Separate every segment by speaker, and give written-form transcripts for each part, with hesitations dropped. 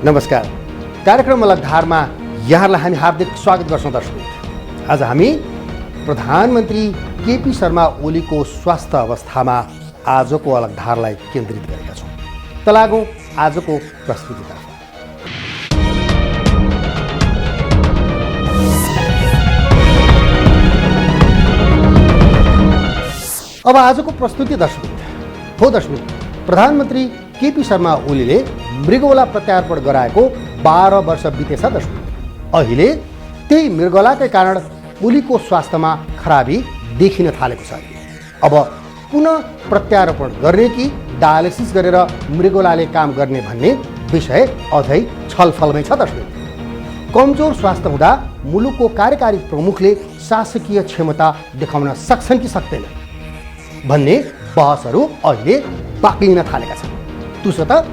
Speaker 1: नमस्कार। कार्यक्रम अलग धारमा यहाँलाई हामी हार्दिक स्वागत गर्छौँ दर्शक। आज हामी प्रधानमन्त्री केपी शर्मा ओलीको स्वास्थ्य अवस्थामा आजको अलग धारलाई केन्द्रित गरेका छौँ। त लागौँ आजको प्रस्तुतितर्फ। अब आजको प्रस्तुति दर्शक हो दर्शक, प्रधानमन्त्री केपी शर्मा ओलीले मृगौला प्रत्यारोपण गराएको 12 वर्ष बितेछ दर्शक। अहिले त्यही मृगौलाकै कारण ओलीको स्वास्थ्यमा खराबी देखिन थालेको छ। अब पुनः प्रत्यारोपण गर्ने कि डायलिसिस गरेर मृगौलाले काम गर्ने भन्ने विषय अझै छलफलमै छ दर्शक। कमजोर स्वास्थ्य हुँदा मुलुकको कार्यकारी प्रमुखले शासकीय क्षमता देखाउन सक्छन् कि सक्दैन भन्ने बहसहरू अहिले बाक्लिन थालेका छन्। त्यसो त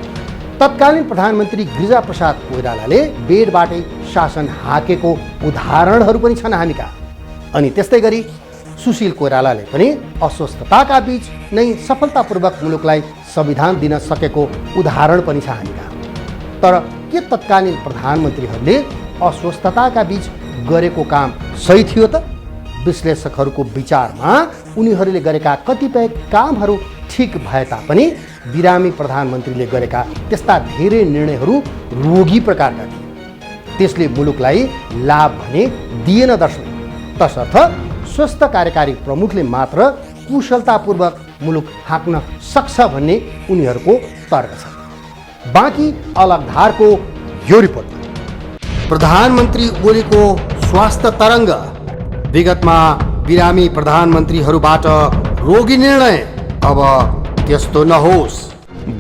Speaker 1: तत्कालीन प्रधानमन्त्री गिरिजाप्रसाद कोइरालाले बेडबाटै शासन हाकेको उदाहरणहरू पनि छन् हामीका। अनि त्यस्तै गरी सुशील कोइरालाले पनि अस्वस्थताका बीच नै सफलतापूर्वक मुलुकलाई संविधान दिन सकेको उदाहरण पनि छ हामीका। तर के तत्कालीन प्रधानमन्त्रीहरूले अस्वस्थताका बीच गरेको काम सही थियो त? विश्लेषकहरूको विचारमा उनीहरूले गरेका कतिपय कामहरू ठिक भए तापनि बिरामी प्रधानमन्त्रीले गरेका त्यस्ता धेरै निर्णयहरू रोगी प्रकारका थिए। त्यसले मुलुकलाई लाभ भने दिएन दर्शक। तसर्थ स्वस्थ कार्यकारी प्रमुखले मात्र कुशलतापूर्वक मुलुक हाँक्न सक्छ भन्ने उनीहरूको तर्क छ। बाँकी अलग धारको यो रिपोर्ट। प्रधानमन्त्री ओलीको स्वास्थ्य तरङ्ग, विगतमा बिरामी प्रधानमन्त्रीहरूबाट रोगी निर्णय, अब त्यस्तो नहोस्।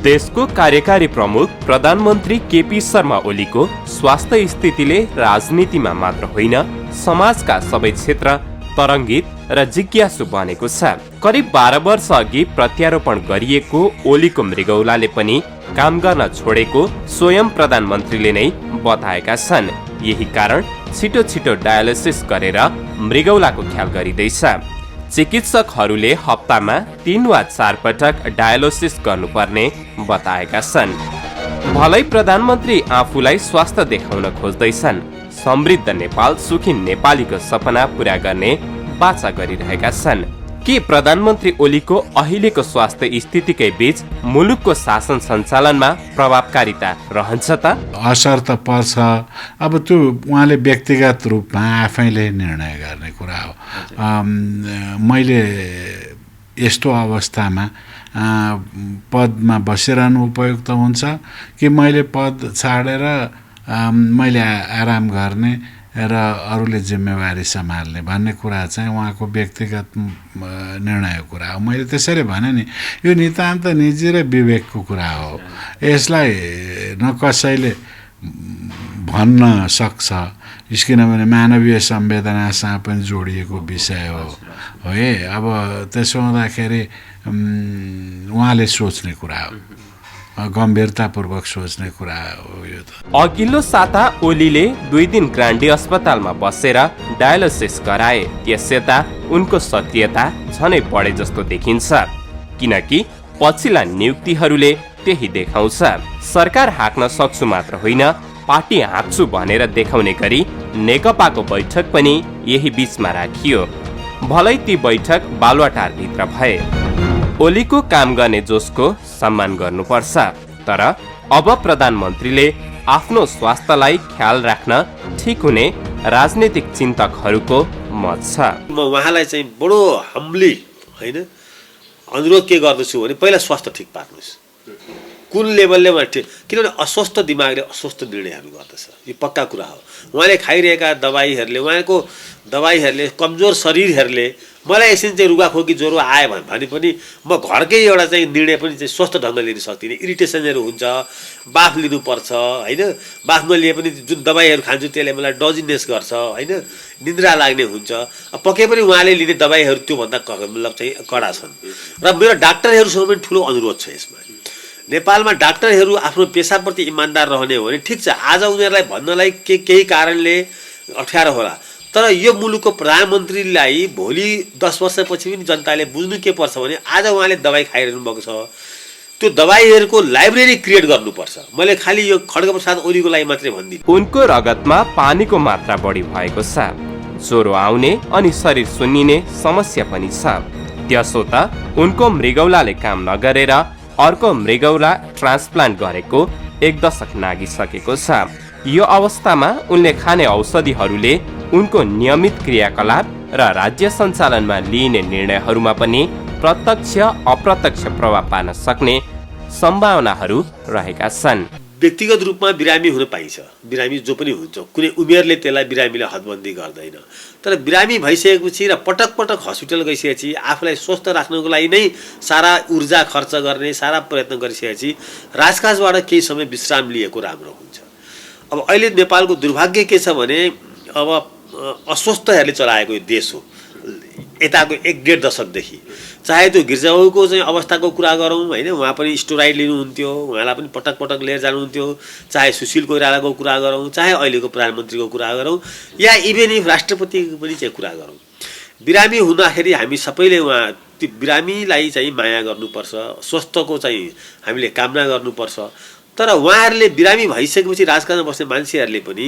Speaker 2: देशको कार्यकारी प्रमुख प्रधानमन्त्री केपी शर्मा ओलीको स्वास्थ्य स्थितिले राजनीतिमा मात्र होइन, समाजका सबै क्षेत्र तरङ्गित र जिज्ञासु बनेको छ। करिब 12 वर्ष अघि प्रत्यारोपण गरिएको ओलीको मृगौलाले पनि काम गर्न छोडेको स्वयं प्रधानमन्त्रीले नै बताएका छन्। यही कारण छिटो छिटो डायलिसिस गरेर मृगौलाको ख्याल गरिँदैछ। चिकित्सकहरूले हप्तामा 3 वा 4 पटक डायलिसिस गर्नुपर्ने बताएका छन्। भलै प्रधानमन्त्री आफूलाई स्वास्थ्य देखाउन खोज्दैछन्। समृद्ध नेपाल, सुखी नेपालीको सपना पूरा गर्ने बाचा गरिरहेका छन्। के प्रधानमन्त्री ओलीको अहिलेको स्वास्थ्य स्थितिकै बीच मुलुकको शासन सञ्चालनमा प्रभावकारिता रहन्छ त?
Speaker 3: असर त पर्छ। अब त्यो उहाँले व्यक्तिगत रूपमा आफैले निर्णय गर्ने कुरा हो। मैले यस्तो अवस्थामा पदमा बसिरहनु उपयुक्त हुन्छ कि मैले पद छाडेर मैले आराम गर्ने र अरूले जिम्मेवारी सम्हाल्ने भन्ने कुरा चाहिँ उहाँको व्यक्तिगत निर्णयको कुरा हो। मैले त्यसरी भने नि, यो नितान्त निजी र विवेकको कुरा हो। यसलाई न कसैले भन्न सक्छ, किनभने मानवीय संवेदनासँग पनि जोडिएको विषय हो है। अब त्यसो हुँदाखेरि उहाँले सोच्ने कुरा हो, गम्भीरतापूर्वक सोच्ने कुरा हो यो त।
Speaker 2: अघिल्लो साता ओलीले 2 दिन ग्रान्डी अस्पतालमा बसेर डायलिसिस गराए। त्यसयता उनको सक्रियता झनै बढे जस्तो देखिन्छ, किनकि पछिल्ला नियुक्तिहरूले त्यही देखाउँछ। सरकार हाँक्न सक्छु मात्र होइन, पार्टी हाँक्छु भनेर देखाउने गरी नेकपाको बैठक पनि यही बीचमा राखियो। भलै ती बैठक बालुवाटारभित्र भए। ओलीको काम गर्ने जोसको सम्मान गर्नुपर्छ, तर अब प्रधानमन्त्रीले आफ्नो स्वास्थ्यलाई ख्याल राख्न ठिक हुने राजनीतिक चिन्तकहरूको मत छ।
Speaker 4: म उहाँलाई चाहिँ बडो हम्बली होइन अनुरोध के गर्दछु भने पहिला स्वास्थ्य ठिक पार्नुहोस्। कुन लेभलले किनभने अस्वस्थ दिमागले अस्वस्थ निर्णयहरू गर्दछ, यो पक्का कुरा हो। उहाँले खाइरहेका दबाईहरूले, उहाँको दबाईहरूले, कमजोर शरीरहरूले मलाई एकछिन चाहिँ रुगाखोकी ज्वरो आयो भने पनि म घरकै एउटा चाहिँ निर्णय पनि चाहिँ स्वस्थ ढङ्गले लिन सक्दिनँ। इरिटेसनहरू हुन्छ, बाफ लिनुपर्छ होइन। बाफ नलिए पनि जुन दबाईहरू खान्छु त्यसले मलाई डजिनेस गर्छ होइन, निद्रा लाग्ने हुन्छ। पक्कै पनि उहाँले लिने दबाईहरू त्योभन्दा मतलब चाहिँ कडा छन्। र मेरो डाक्टरहरूसँग पनि ठुलो अनुरोध छ यसमा। नेपालमा डाक्टरहरू आफ्नो पेसाप्रति इमान्दार रहने हो भने ठिक छ, आज उनीहरूलाई भन्नलाई केही कारणले अप्ठ्यारो होला, तर यो मुलुकको प्रधानमन्त्रीलाई भोलि 10 वर्षपछि पनि जनताले बुझ्नु के पर्छ भने आज उहाँले दबाई खाइरहनु भएको छ, त्यो दबाईहरूको लाइब्रेरी क्रिएट गर्नुपर्छ। मैले खालि यो खड्गप्रसाद ओलीको लागि मात्रै भन्दिनँ।
Speaker 2: उनको रगतमा पानीको मात्रा बढी भएको छ, ज्वरो आउने अनि शरीर सुन्निने समस्या पनि छ। त्यसो त उनको मृगौलाले काम नगरेर अर्को मृगौला ट्रान्सप्लान्ट गरेको 1 दशक नागिसकेको छ। यो अवस्थामा उनले खाने औषधिहरूले उनको नियमित क्रियाकलाप र राज्य सञ्चालनमा लिइने निर्णयहरूमा पनि प्रत्यक्ष अप्रत्यक्ष प्रभाव पार्न सक्ने सम्भावनाहरू रहेका छन्।
Speaker 4: व्यक्तिगत रूपमा बिरामी हुन पाइन्छ, बिरामी जो पनि हुन्छ, कुनै उमेरले त्यसलाई बिरामीलाई हदबन्दी गर्दैन। तर बिरामी भइसकेपछि र पटक पटक हस्पिटल गइसकेपछि आफूलाई स्वस्थ राख्नको लागि नै सारा ऊर्जा खर्च गर्ने, सारा प्रयत्न गरिसकेपछि राजकाजबाट केही समय विश्राम लिएको राम्रो हुन्छ। अब अहिले नेपालको दुर्भाग्य के छ भने अब अस्वस्थहरूले चलाएको यो देश हो यताको 1-1.5 दशकदेखि। चाहे त्यो गिर्जाबाबुको चाहिँ अवस्थाको कुरा गरौँ होइन, उहाँ पनि स्टेरोइड लिनुहुन्थ्यो, उहाँलाई पनि पटक पटक लिएर जानुहुन्थ्यो, चाहे सुशील कोइरालाको कुरा गरौँ, चाहे अहिलेको प्रधानमन्त्रीको कुरा गरौँ, या इभेन इफ राष्ट्रपतिको पनि चाहिँ कुरा गरौँ, बिरामी हुँदाखेरि हामी सबैले उहाँ त्यो बिरामीलाई चाहिँ माया गर्नुपर्छ, स्वस्थको चाहिँ हामीले कामना गर्नुपर्छ। तर उहाँहरूले बिरामी भइसकेपछि राजकाजमा बस्ने मान्छेहरूले पनि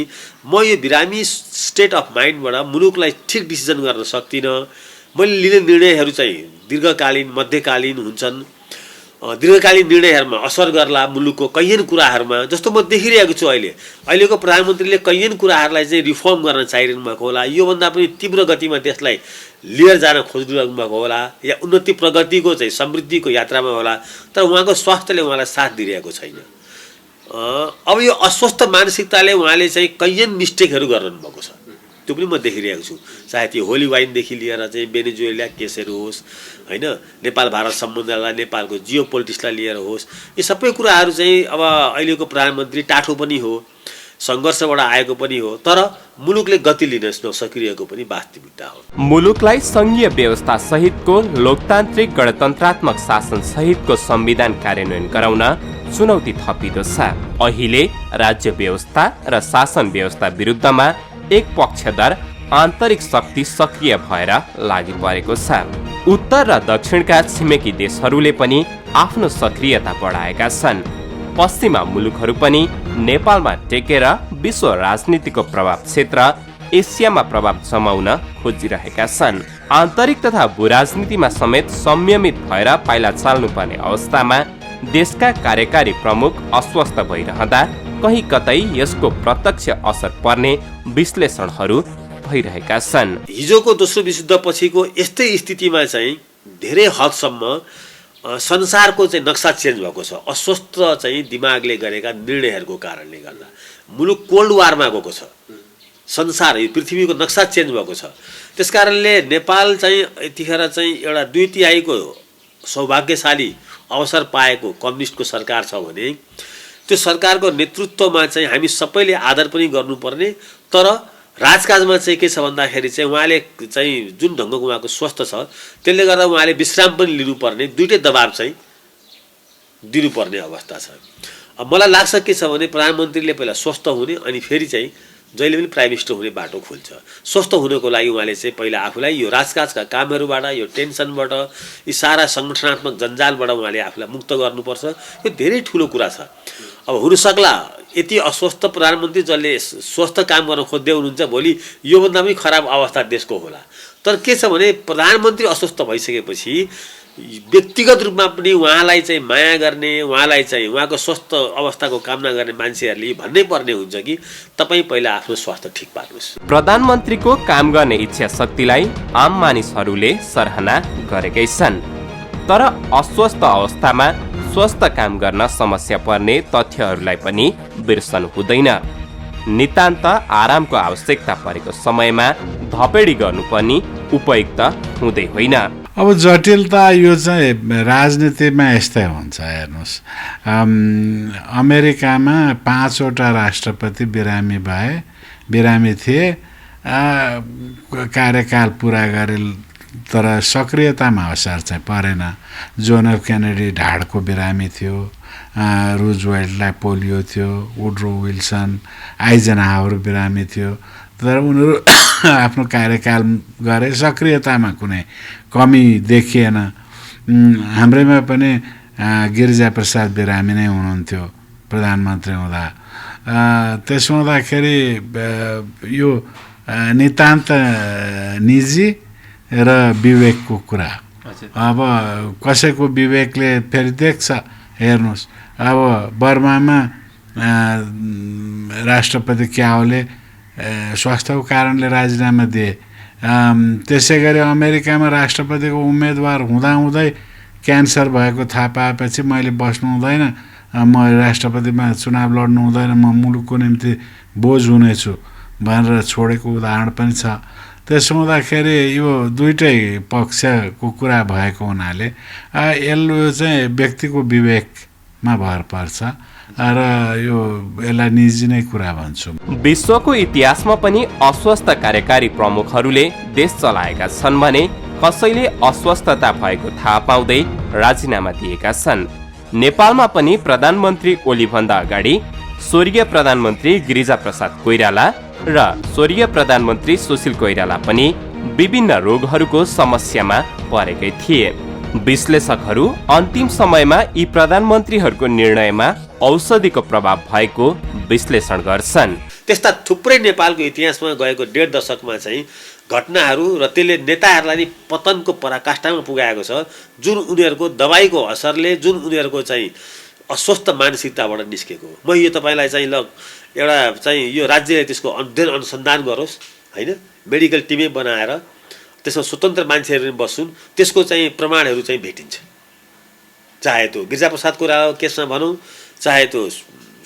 Speaker 4: म यो बिरामी स्टेट अफ माइन्डबाट मुलुकलाई ठिक डिसिजन गर्न सक्दिनँ, मैले लिने निर्णयहरू चाहिँ दीर्घकालीन मध्यकालीन हुन्छन्, दीर्घकालीन निर्णयहरूमा असर गर्ला मुलुकको कैयन कुराहरूमा। जस्तो म देखिरहेको छु अहिलेको प्रधानमन्त्रीले कैयन कुराहरूलाई चाहिँ रिफर्म गर्न चाहिरहनु भएको होला, योभन्दा पनि तीव्र गतिमा देशलाई लिएर जान खोजिरहनु भएको होला, या उन्नति प्रगतिको चाहिँ समृद्धिको यात्रामा होला। तर उहाँको स्वास्थ्यले उहाँलाई साथ दिइरहेको छैन। अब यो अस्वस्थ मानसिकताले उहाँले चाहिँ कैयन मिस्टेकहरू गर्नु भएको छ, त्यो पनि म देखिरहेको छु। चाहे त्यो होली वाइनदेखि लिएर चाहिँ बेनेजुएला केसहरू होस् होइन, नेपाल भारत सम्बन्धलाई, नेपालको जियो पोलिटिक्सलाई लिएर होस्, यो सबै कुराहरू चाहिँ अब अहिलेको प्रधानमन्त्री टाठो पनि हो, सङ्घर्षबाट आएको पनि हो, तर मुलुकले गति लिन नसकिरहेको पनि वास्तविकता हो।
Speaker 2: मुलुकलाई सङ्घीय व्यवस्था सहितको लोकतान्त्रिक गणतन्त्रात्मक शासन सहितको संविधान कार्यान्वयन गराउन चुनौती थपिँदो छ। अहिले राज्य व्यवस्था र शासन व्यवस्था विरुद्धमा एक पक्षधर आन्तरिक शक्ति सक्रिय भएर लागि परेको छ। उत्तर र दक्षिणका छिमेकी देशहरूले पनि आफ्नो सक्रियता बढाएका छन्। पश्चिमा मुलुकहरू पनि नेपालमा टेकेर विश्व राजनीतिको प्रभाव क्षेत्र एसियामा प्रभाव जमाउन खोजिरहेका छन्। आन्तरिक तथा भूराजनीतिमा समेत संयमित भएर पाइला चाल्नुपर्ने अवस्थामा देशका कार्यकारी प्रमुख अस्वस्थ भइरहँदा कहीँ कतै यसको प्रत्यक्ष असर पर्ने विश्लेषणहरू भइरहेका छन्।
Speaker 4: हिजोको दोस्रो विश्वयुद्धपछिको यस्तै स्थितिमा चाहिँ धेरै हदसम्म संसारको चाहिँ नक्सा चेन्ज भएको छ, अस्वस्थ चाहिँ दिमागले गरेका निर्णयहरूको कारणले गर्दा। मुलुक कोल्ड वारमा गएको छ, संसार यो पृथ्वीको नक्सा चेन्ज भएको छ। त्यसकारणले नेपाल चाहिँ यतिखेर चाहिँ एउटा 2/3 सौभाग्यशाली अवसर पाएको कम्युनिस्टको सरकार छ भने त्यो सरकारको नेतृत्वमा चाहिँ हामी सबैले आदर पनि गर्नुपर्ने। तर राजकाजमा चाहिँ के छ भन्दाखेरि चाहिँ उहाँले चाहिँ जुन ढङ्गको उहाँको स्वस्थ छ त्यसले गर्दा उहाँले विश्राम पनि लिनुपर्ने, दुईटै दबाब चाहिँ दिनुपर्ने अवस्था छ। अब मलाई लाग्छ के छ भने प्रधानमन्त्रीले पहिला स्वस्थ हुने अनि फेरि चाहिँ जहिले पनि प्राइम मिनिस्टर हुने बाटो खोल्छ। स्वस्थ हुनको लागि उहाँले चाहिँ पहिला आफूलाई यो राजकाजका कामहरूबाट, यो टेन्सनबाट, यी सारा सङ्गठनात्मक जन्जालबाट उहाँले आफूलाई मुक्त गर्नुपर्छ। यो धेरै ठुलो कुरा छ। अब हुनसक्ला यति अस्वस्थ प्रधानमन्त्री जसले स्वस्थ काम गर्न खोज्दै हुनुहुन्छ भोलि योभन्दा पनि खराब अवस्था देशको होला। तर के छ भने प्रधानमन्त्री अस्वस्थ भइसकेपछि व्यक्तिगत रूपमा पनि उहाँलाई चाहिँ माया गर्ने, उहाँलाई चाहिँ उहाँको स्वस्थ अवस्थाको कामना गर्ने मान्छेहरूले भन्नै पर्ने हुन्छ कि तपाईँ पहिला आफ्नो स्वास्थ्य ठिक पार्नुहोस्।
Speaker 2: प्रधानमन्त्रीको काम गर्ने इच्छा शक्तिलाई आम मानिसहरूले सराहना गरेकै छन्। तर अस्वस्थ अवस्थामा स्वस्थ काम गर्न समस्या पर्ने तथ्यहरूलाई पनि बिर्सनु हुँदैन। नितान्त आरामको आवश्यकता परेको समयमा धपेडी गर्नुपर्ने उपयुक्त हुँदै होइन।
Speaker 3: अब जटिलता यो चाहिँ राजनीतिमा यस्तै हुन्छ। हेर्नुहोस्, अमेरिकामा 5वटा राष्ट्रपति बिरामी थिए, कार्यकाल पुरा गरे, तर सक्रियतामा असर चाहिँ परेन। जोन एफ केनेडी ढाडको बिरामी थियो, रुजवेल्टलाई पोलियो थियो, वुड्रो विल्सन, आइजनहावर बिरामी थियो, तर उनीहरू आफ्नो कार्यकाल गरे, सक्रियतामा कुनै कमी देखिएन। हाम्रैमा पनि गिरिजाप्रसाद बिरामी नै हुनुहुन्थ्यो प्रधानमन्त्री हुँदा। त्यसो हुँदाखेरि यो नितान्त निजी र विवेकको कुरा। अब कसैको विवेकले फेरि देख्छ, हेर्नुहोस् अब बर्मामा राष्ट्रपति क्याओले स्वास्थ्यको कारणले राजीनामा दिए। त्यसै गरी अमेरिकामा राष्ट्रपतिको उम्मेदवार हुँदाहुँदै क्यान्सर भएको थाहा पाएपछि मैले बस्नु हुँदैन, म राष्ट्रपतिमा चुनाव लड्नु हुँदैन, म मुलुकको निम्ति बोझ हुनेछु भनेर छोडेको उदाहरण पनि छ। त्यसो हुँदाखेरि यो दुईटै पक्षको कुरा भएको हुनाले यसले चाहिँ व्यक्तिको विवेकमा भर पर्छ र यसलाई निजी नै कुरा भन्छु।
Speaker 2: विश्वको इतिहासमा पनि अस्वस्थ कार्यकारी प्रमुखहरूले देश चलाएका छन् भने कसैले अस्वस्थता भएको थाहा पाउँदै राजीनामा दिएका छन्। नेपालमा पनि प्रधानमन्त्री ओलीभन्दा अगाडि स्वर्गीय प्रधानमन्त्री गिरिजाप्रसाद कोइराला र स्वर्गीय प्रधानमन्त्री सुशील कोइराला पनि विभिन्न रोगहरूको समस्यामा परेकै थिए। विश्लेषकहरू अन्तिम समयमा यी प्रधानमन्त्रीहरूको निर्णयमा औषधिको प्रभाव भएको विश्लेषण गर्छन्।
Speaker 4: त्यस्ता थुप्रै नेपालको इतिहासमा गएको 1.5 दशकमा चाहिँ घटनाहरू र त्यसले नेताहरूलाई नि पतनको पराकाष्ठामा पुगाएको छ, जुन उनीहरूको दबाईको असरले, जुन उनीहरूको चाहिँ अस्वस्थ मानसिकताबाट निस्केको। म यो तपाईँलाई चाहिँ एउटा चाहिँ यो राज्यले त्यसको अध्ययन अनुसन्धान गरोस् होइन, मेडिकल टिमै बनाएर त्यसमा स्वतन्त्र मान्छेहरू बस्छन्, त्यसको चाहिँ प्रमाणहरू चाहिँ भेटिन्छ। चाहे त्यो गिरिजाप्रसाद कोइरालाको केसमा भनौँ, चाहे त्यो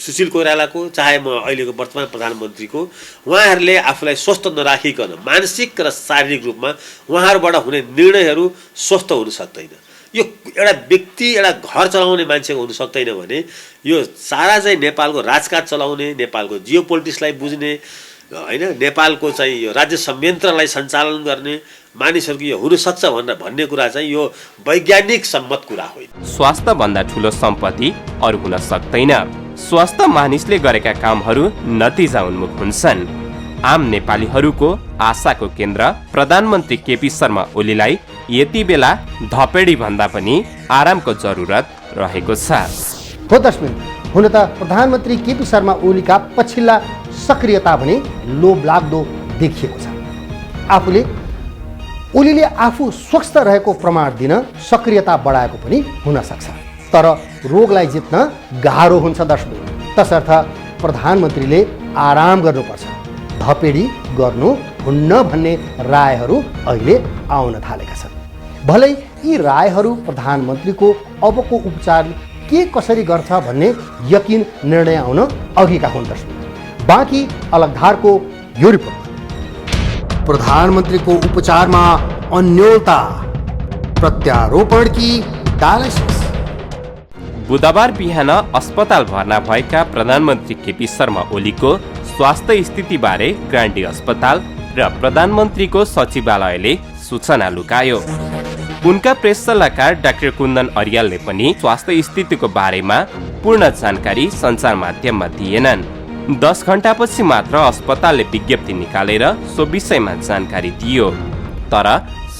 Speaker 4: सुशील कोइरालाको, चाहे म अहिलेको वर्तमान प्रधानमन्त्रीको, उहाँहरूले आफूलाई स्वस्थ नराखिकन मानसिक र शारीरिक रूपमा उहाँहरूबाट हुने निर्णयहरू स्वस्थ हुन सक्दैन। यो एउटा व्यक्ति, एउटा घर चलाउने मान्छेको हुन सक्दैन भने यो सारा चाहिँ नेपालको राजकाज चलाउने, नेपालको जियो पोलिटिक्सलाई बुझ्ने होइन, नेपालको चाहिँ यो राज्य संयन्त्रलाई सञ्चालन गर्ने मानिसहरूको यो हुनसक्छ भन्ने कुरा चाहिँ यो वैज्ञानिक सम्मत कुरा होइन।
Speaker 2: स्वास्थ्य भन्दा ठुलो सम्पत्ति अरू हुन सक्दैन। स्वास्थ्य मानिसले गरेका कामहरू नतिजा उन्मुख हुन्छन्। आम नेपालीहरूको आशाको केन्द्र प्रधानमन्त्री केपी शर्मा ओलीलाई यति बेला धपेडी भन्दा पनि आरामको जरुरत रहेको छ।
Speaker 1: हो दशमिन, हुन त प्रधानमन्त्री केपी शर्मा ओलीका पछिल्ला सक्रियता भने लोभलाग्दो देखिएको छ। ओलीले आफू स्वस्थ रहेको प्रमाण दिन सक्रियता बढाएको पनि हुन सक्छ, तर रोगलाई जित्न गाह्रो हुन्छ दशमिन। तसर्थ प्रधानमन्त्रीले आराम गर्नुपर्छ, धपेडी गर्नु हुन्न भन्ने रायहरू अहिले आउन थालेका छन्। भलै यी रायहरू प्रधानमन्त्रीको अबको उपचार के कसरी गर्छ भन्ने यकिन निर्णय आउन अघिका हुन् दशमिन। बाँकी अलगधारको यो रिपोर्ट। प्रधानमन्त्रीको उपचारमा अन्योलता, प्रत्यारोपण कि डायलिसिस।
Speaker 2: बुधबार बिहान अस्पताल भर्ना भएका प्रधानमन्त्री केपी शर्मा ओलीको स्वास्थ्य स्थितिबारे ग्रान्डी अस्पताल र प्रधानमन्त्रीको सचिवालयले सूचना लुकायो। उनका प्रेस सल्लाहकार डाक्टर कुन्दन अर्यालले पनि स्वास्थ्य स्थितिको बारेमा पूर्ण जानकारी सञ्चार माध्यममा दिएनन्। 10 घण्टापछि मात्र अस्पतालले विज्ञप्ति निकालेर सो विषयमा जानकारी दियो, तर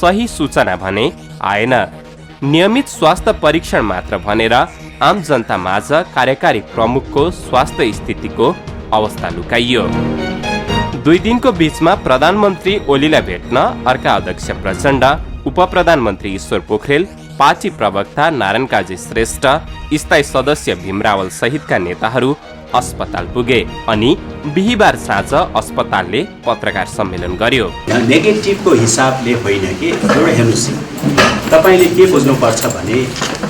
Speaker 2: सही सूचना भने आएन। नियमित स्वास्थ्य परीक्षण मात्र भनेर आम जनता माझ कार्यकारी प्रमुखको स्वास्थ्य स्थितिको अवस्था लुकाइयो। 2 दिनको बीचमा प्रधानमन्त्री ओलीलाई भेट्न अर्का अध्यक्ष प्रचण्ड, उपप्रधानमन्त्री ईश्वर पोखरेल, पार्टी प्रवक्ता नारायण काजी श्रेष्ठ, स्थायी सदस्य भीम रावल सहितका नेताहरू अस्पताल पुगे अनि बिहिबार साँझ अस्पतालले पत्रकार सम्मेलन गर्यो।
Speaker 5: नेगेटिभको हिसाबले होइन कि एउटा हेर्नुहोस्, तपाईँले के बुझ्नुपर्छ भने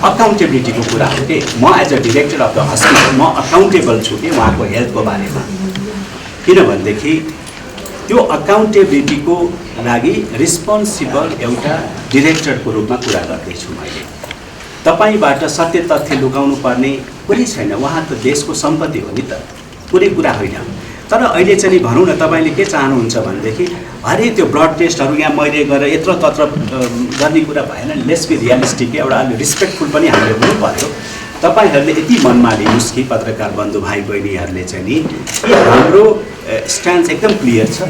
Speaker 5: अकाउन्टेबिलिटीको कुरा हो कि म as a director of the hospital म अकाउन्टेबल छु कि उहाँको हेल्थको बारेमा। किनभनेदेखि त्यो अकाउन्टेबिलिटीको लागि रिस्पोन्सिबल एउटा डिरेक्टरको रूपमा कुरा गर्दैछु मैले। तपाईँबाट सत्य तथ्य लुकाउनु पर्ने कुनै छैन, उहाँ त देशको सम्पत्ति हो नि त, कुनै कुरा होइन। तर अहिले चाहिँ भनौँ न, तपाईँले के चाहनुहुन्छ भनेदेखि अरे त्यो ब्लड टेस्टहरू यहाँ मैले गरेर यत्र तत्र गर्ने कुरा भएन। लेट्स बी रियलिस्टिक, एउटा अलि रिस्पेक्टफुल पनि हामीले हुनु पर्यो। तपाईँहरूले यति मनमा लिनुहोस् कि पत्रकार बन्धु भाइ बहिनीहरूले चाहिँ नि कि हाम्रो स्ट्यान्ड एकदम क्लियर छ,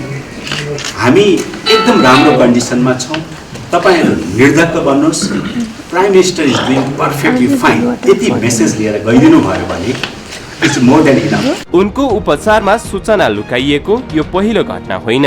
Speaker 5: हामी एकदम राम्रो कन्डिसनमा छौँ, तपाईँहरू निर्धक्क बन्नुहोस्, prime minister is doing perfectly fine, यति मेसेज लिएर गइदिनु भयो भने इट्स मोर देन इनफ।
Speaker 2: उनको उपचारमा सूचना लुकाइएको यो पहिलो घटना होइन।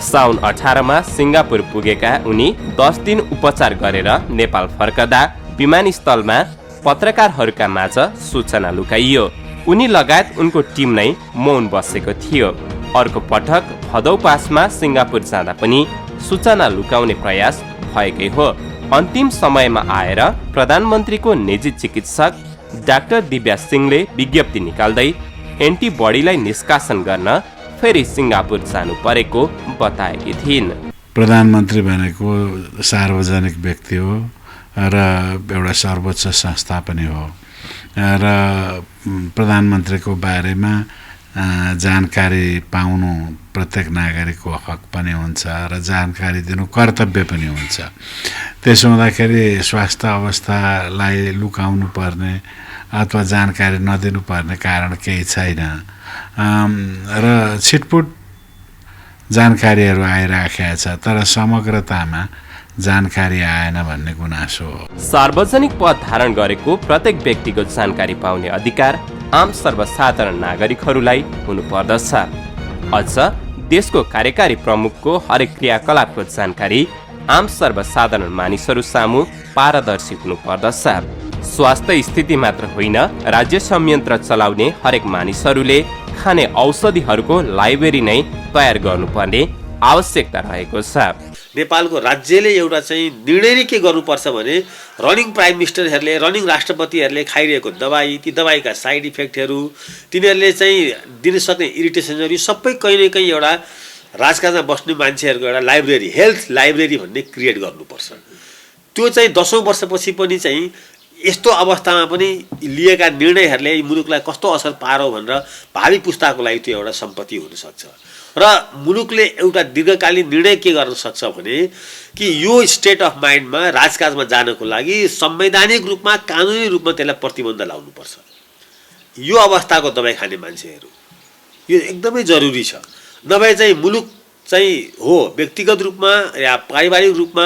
Speaker 2: साउन 18मा सिङ्गापुर पुगेका उनी 10 दिन उपचार गरेर नेपाल फर्कदा विमानस्थलमा पत्रकारहरूका माझ सूचना लुकाइयो। उनी लगायत उनको टिम नै मौन बसेको थियो। अर्को पटक भदौ पासमा सिङ्गापुर जाँदा पनि सूचना लुकाउने प्रयास भएकै हो। अन्तिम समयमा आएर प्रधानमन्त्रीको निजी चिकित्सक डाक्टर दिव्या सिंहले विज्ञप्ति निकाल्दै एन्टिबडीलाई निष्कासन गर्न फेरि सिङ्गापुर जानु परेको बताएकी थिइन्।
Speaker 3: प्रधानमन्त्री भनेको सार्वजनिक व्यक्ति हो र एउटा सर्वोच्च संस्था पनि हो र प्रधानमन्त्रीको बारेमा जानकारी पाउनु प्रत्येक नागरिकको हक पनि हुन्छ र जानकारी दिनु कर्तव्य पनि हुन्छ। त्यसो हुँदाखेरि स्वास्थ्य अवस्थालाई लुकाउनु पर्ने अथवा जानकारी नदिनु पर्ने कारण केही छैन र छिटपुट जानकारीहरू आइराखेको छ, तर समग्रतामा जानकारी आएन भन्ने गुनासो हो।
Speaker 2: सार्वजनिक पद धारण गरेको प्रत्येक व्यक्तिको जानकारी पाउने अधिकार आम सर्वसाधारण नागरिकहरूलाई हुनुपर्दछ। अझ देशको कार्यकारी प्रमुखको हरेक क्रियाकलापको जानकारी आम सर्वसाधारण मानिसहरू सामु पारदर्शी हुनुपर्दछ। स्वास्थ्य स्थिति मात्र होइन, राज्य संयन्त्र चलाउने हरेक मानिसहरूले खाने औषधिहरूको लाइब्रेरी नै तयार गर्नुपर्ने आवश्यकता रहेको छ।
Speaker 4: नेपालको राज्यले एउटा चाहिँ निर्णय नै के गर्नुपर्छ भने रनिङ प्राइम मिनिस्टरहरूले, रनिङ राष्ट्रपतिहरूले खाइरहेको दबाई, ती दबाईका साइड इफेक्टहरू, तिनीहरूले चाहिँ दिन सक्ने इरिटेसनहरू सबै कहीँ न कहीँ एउटा राजकाजमा बस्ने मान्छेहरूको एउटा लाइब्रेरी, हेल्थ लाइब्रेरी भन्ने क्रिएट गर्नुपर्छ। त्यो चाहिँ 10औं वर्षपछि पनि चाहिँ यस्तो अवस्थामा पनि लिएका निर्णयहरूले मुलुकलाई कस्तो असर पारो भनेर भावी पुस्ताको लागि त्यो एउटा सम्पत्ति हुनसक्छ। र मुलुकले एउटा दीर्घकालीन निर्णय के गर्न सक्छ भने कि यो स्टेट अफ माइन्डमा राजकाजमा जानको लागि संवैधानिक रूपमा, कानुनी रूपमा त्यसलाई प्रतिबन्ध लाउनुपर्छ। यो अवस्थाको दबाई खाने मान्छेहरू यो एकदमै जरुरी छ। नभए चाहिँ मुलुक चाहिँ हो व्यक्तिगत रूपमा या पारिवारिक रूपमा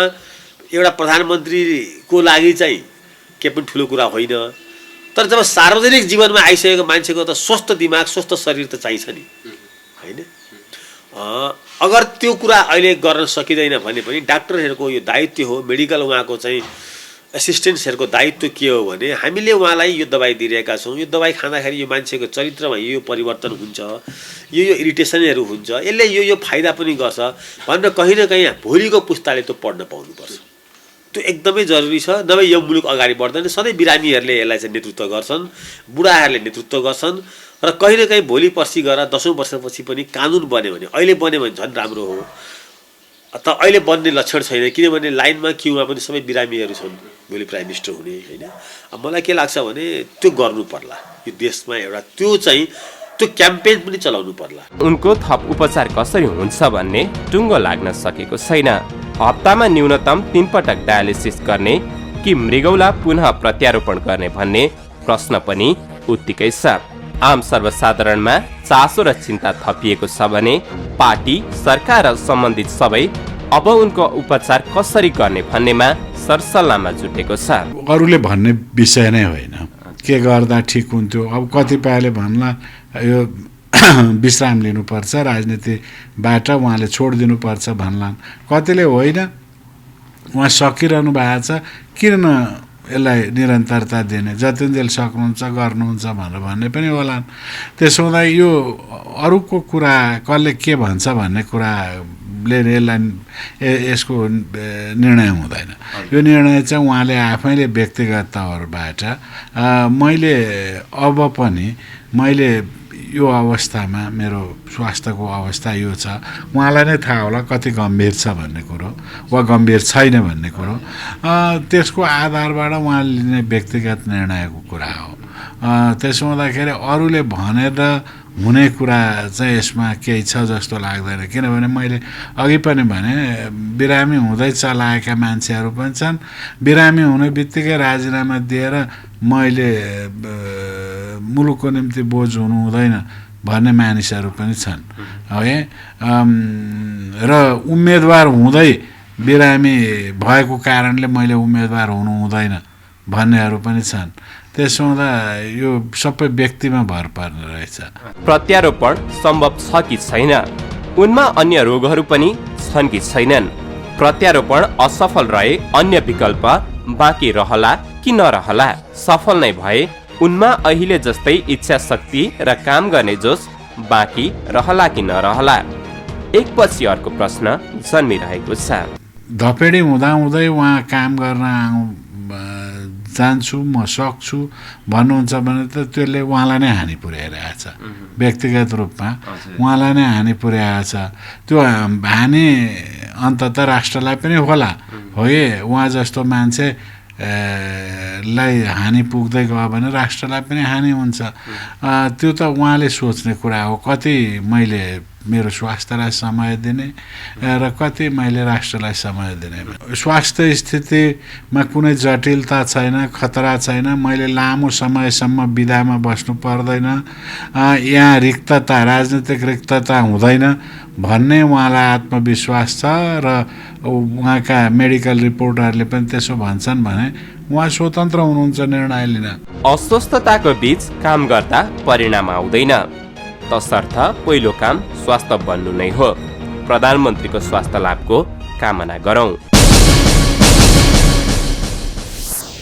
Speaker 4: एउटा प्रधानमन्त्रीको लागि चाहिँ के पनि ठुलो कुरा होइन, तर जब सार्वजनिक जीवनमा आइसकेको मान्छेको त स्वस्थ दिमाग, स्वस्थ शरीर त चाहिन्छ नि, होइन? अगर त्यो कुरा अहिले गर्न सकिँदैन भने पनि डाक्टरहरूको यो दायित्व हो, मेडिकल उहाँको चाहिँ एसिस्टेन्ट्सहरूको दायित्व के हो भने हामीले उहाँलाई यो दबाई दिइरहेका छौँ, यो दबाई खाँदाखेरि यो मान्छेको चरित्रमा यो परिवर्तन हुन्छ, यो इरिटेसनहरू हुन्छ, यसले यो फाइदा पनि गर्छ भनेर कहीँ न कहीँ भोलिको पुस्ताले त्यो पढ्न पाउनुपर्छ। त्यो एकदमै जरुरी छ। नभए यो मुलुक अगाडि बढ्दैन। सधैँ बिरामीहरूले यसलाई चाहिँ नेतृत्व गर्छन्, बुढाहरूले नेतृत्व गर्छन् र कहीँ न कहीँ भोलि पर्सि गएर 10औं वर्षपछि पनि कानुन बन्यो भने, अहिले बन्यो भने झन् राम्रो हो। त अहिले बन्ने लक्षण छैन, किनभने लाइनमा क्युमा पनि सबै बिरामीहरू छन् भोलि प्राइम मिनिस्टर हुने, होइन? अब मलाई के लाग्छ भने त्यो गर्नु पर्ला, यो देशमा एउटा त्यो चाहिँ त्यो क्याम्पेन पनि चलाउनु पर्ला।
Speaker 2: उनको थप उपचार कसरी हुन्छ भन्ने टुङ्गो लाग्न सकेको छैन। हप्तामा न्यूनतम 3 पटक डायलिसिस गर्ने कि मृगौला पुनः प्रत्यारोपण गर्ने भन्ने प्रश्न पनि उत्तिकै छ। आम सर्वसाधारणमा चासो र चिन्ता थपिएको छ भने पार्टी, सरकार र सम्बन्धित सबै अब उनको उपचार कसरी गर्ने भन्नेमा सरसल्लाहमा जुटेको छ।
Speaker 3: अरूले भन्ने विषय नै होइन, के गर्दा ठिक हुन्थ्यो। अब कतिपयले भन्ला यो विश्राम लिनुपर्छ, राजनीतिबाट उहाँले छोडिदिनुपर्छ भन्लान्, कतिले होइन उहाँ सकिरहनु भएको छ, किन न यसलाई निरन्तरता दिने, जतिन्जेल सक्नुहुन्छ गर्नुहुन्छ भनेर भन्ने पनि होलान्। त्यसो हुँदा यो अरूको कुरा कसले के भन्छ भन्ने कुराले यसको निर्णय हुँदैन। यो निर्णय चाहिँ उहाँले आफैले व्यक्तिगत तौरबाट मैले यो अवस्थामा मेरो स्वास्थ्यको अवस्था यो छ, उहाँलाई नै थाहा होला कति गम्भीर छ भन्ने कुरो वा गम्भीर छैन भन्ने कुरो, त्यसको आधारबाट उहाँले लिने व्यक्तिगत निर्णयको कुरा हो। त्यसो हुँदाखेरि अरूले भनेर हुने कुरा चाहिँ यसमा केही छ जस्तो लाग्दैन। किनभने मैले अघि पनि भने बिरामी हुँदै चलाएका मान्छेहरू पनि छन्, बिरामी हुने बित्तिकै राजीनामा दिएर मैले मुलुकको निम्ति बोझ हुनु हुँदैन भन्ने मानिसहरू पनि छन् है। र उम्मेदवार हुँदै बिरामी भएको कारणले मैले उम्मेदवार हुनु हुँदैन भन्नेहरू पनि छन्। त्यसो हुँदा यो सबै व्यक्तिमा भर पर्ने रहेछ।
Speaker 2: प्रत्यारोपण सम्भव छ कि छैन? उनमा अन्य रोगहरू पनि छन् कि छैनन्? प्रत्यारोपण असफल रहे अन्य विकल्प बाँकी रहला कि नरहला? सफल नै भए उनमा अहिले जस्तै इच्छा शक्ति र काम गर्ने जोस बाँकी रहला कि नरहला? एकपछि अर्को प्रश्न जन्मिरहेको छ।
Speaker 3: धपेडी हुँदाहुँदै उहाँ काम गर्न जान्छु म सक्छु भन्नुहुन्छ भने त त्यसले उहाँलाई नै हानि पुर्याइरहेछ। व्यक्तिगत रूपमा उहाँलाई नै हानि पुर्याएछ। त्यो हानि अन्ततः राष्ट्रलाई पनि होला। है उहाँ जस्तो मान्छे लाई हानि पुग्दै गयो भने राष्ट्रलाई पनि हानि हुन्छ। त्यो त उहाँले सोच्ने कुरा हो। कति मैले मेरो स्वास्थ्यलाई समय दिने र कति मैले राष्ट्रलाई समय दिने। स्वास्थ्य स्थितिमा कुनै जटिलता छैन, खतरा छैन। मैले लामो समयसम्म बिदामा बस्नु पर्दैन। यहाँ रिक्तता, राजनीतिक रिक्तता हुँदैन भन्ने उहाँलाई आत्मविश्वास छ र उहाँका मेडिकल रिपोर्टरले पनि त्यसो भन्छन् भने उहाँ स्वतन्त्र हुनुहुन्छ निर्णय लिन।
Speaker 2: अस्वस्थताको बीच काम गर्दा परिणाम आउँदैन, तसर्थ पहिलो काम स्वास्थ्य बन्नु नै हो। प्रधानमन्त्रीको स्वास्थ्य लाभको कामना गरौँ।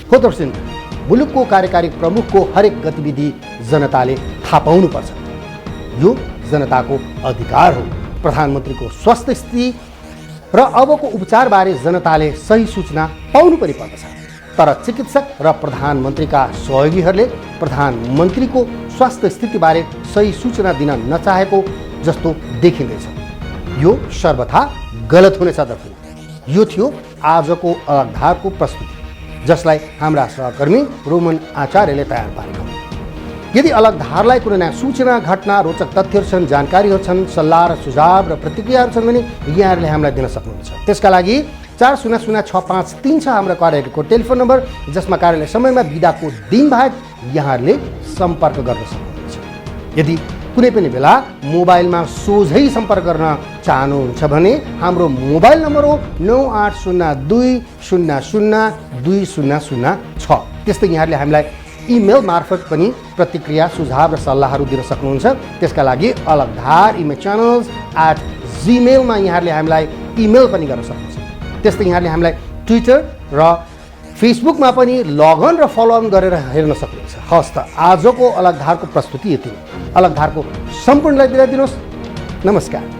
Speaker 1: हो दर्शन, मुलुकको कार्यकारी प्रमुखको हरेक गतिविधि जनताले थाहा पाउनुपर्छ। यो जनताको अधिकार हो। प्रधानमन्त्रीको स्वास्थ्य स्थिति र अबको उपचारबारे जनताले सही सूचना पाउनु पनि पर्दछ। तर चिकित्सक र प्रधानमन्त्रीका सहयोगीहरूले प्रधानमन्त्रीको स्वास्थ्य स्थितिबारे सही सूचना दिन नचाहेको जस्तो देखिँदैछ। यो सर्वथा गलत हुनेछ दर्शन। यो थियो आजको अलगधारको प्रस्तुति, जसलाई हाम्रा सहकर्मी रोमन आचार्यले तयार पारेका हुन्। यदि अलगधारलाई कुनै नयाँ सूचना, घटना, रोचक तथ्यहरू छन्, जानकारीहरू छन्, सल्लाह र सुझाव र प्रतिक्रियाहरू छन् भने यहाँहरूले हामीलाई दिन सक्नुहुन्छ। त्यसका लागि 400653 छ हाम्रो कार्यालयको टेलिफोन नम्बर, जसमा कार्यालय समयमा बिदाको दिन बाहेक यहाँहरूले सम्पर्क गर्न सक्नुहुन्छ। यदि कुनै पनि बेला मोबाइलमा सोझै सम्पर्क गर्न चाहनुहुन्छ भने हाम्रो मोबाइल नम्बर हो 9802002006। त्यस्तै यहाँहरूले हामीलाई इमेल मार्फत पनि प्रतिक्रिया, सुझाव र सल्लाहहरू दिन सक्नुहुन्छ। त्यसका लागि alagdhar@gmail.com यहाँहरूले हामीलाई इमेल पनि गर्न सक्नुहुन्छ। त्यस्तै यहाँहरूले हामीलाई ट्विटर र फेसबुकमा पनि लगअन र फलोअन गरेर हेर्न सक्नुहुन्छ। हस् त, आजको अलगधारको प्रस्तुति यति हो। अलगधारको सम्पूर्णलाई बिदा दिनुहोस्। नमस्कार।